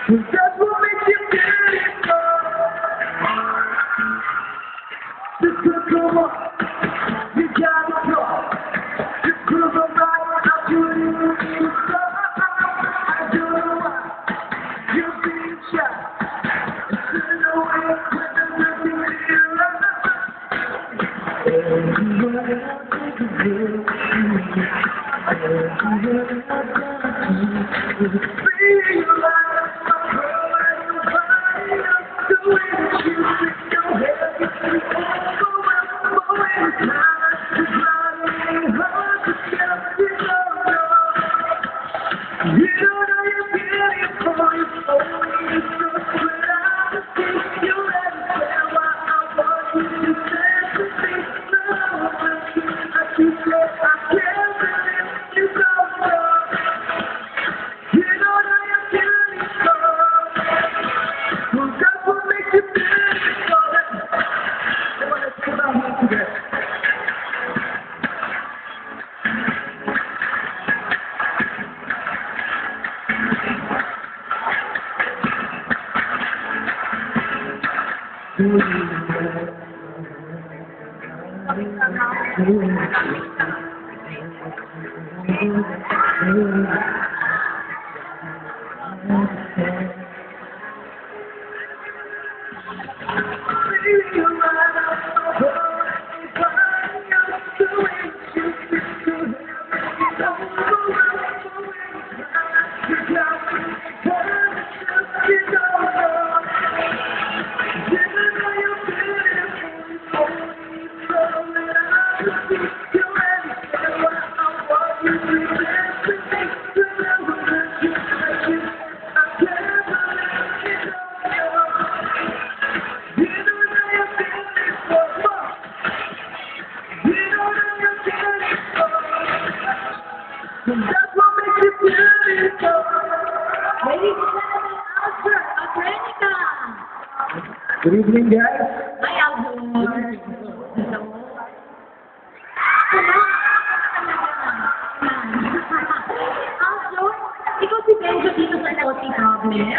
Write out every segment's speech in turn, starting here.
That's what makes you beautiful. This could come up. You gotta go. You prove I'm right. I couldn't even stop. I don't know why you're being shy. It's in the way when there's nothing here. Everybody else is a girl. Everybody else is a girl. Feel like that's what makes you beautiful. Ladies and gentlemen, Alfred Adrenica. Good evening, guys. Hi, Alfred. Hello. Alfred, ikaw si Benjo dito sa Naughty Problem.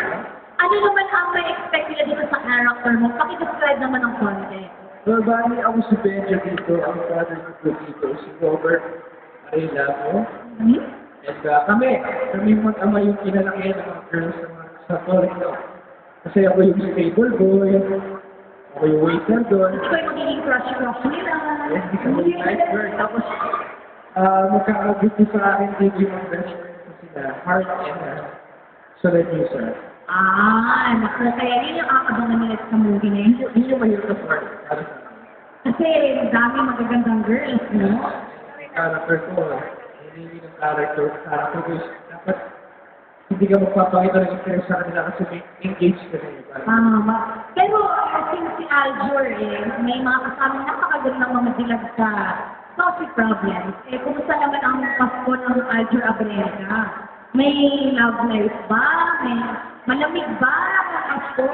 Ano naman ang may expect nila dito sa character mo? Paki-describe naman ng konti. Well, bali ako si Benjo dito, ang father ko dito, si Robert Arellano. Hmm? And kami mag-ama yung kinalakihan ng mga girls sa Torino. Kasi ako yung stable boy, ako yung waiter doon. Ikaw yung magiging crush nila. Yes, ako yung lifeguard. Tapos, magkakagusto sa akin din yung best friend ko sila, Heart and Solenuser. Ah, naku, kaya yun yung akabangan nila sa movie na yun. Yun yung mahirap na part. Kasi dami magagandang girls, no? Yung character ko, hindi ng character ko is dapat hindi ka magpapakita ng interest sa kanila kasi may engaged ka na. Tama. Pero since si Aljur may mga kasamang napakagandang mga dilag sa Saucy Problems. Kumusta naman ang Pasko ng Aljur Abrenica? May love life ba? May malamig ba ang Pasko?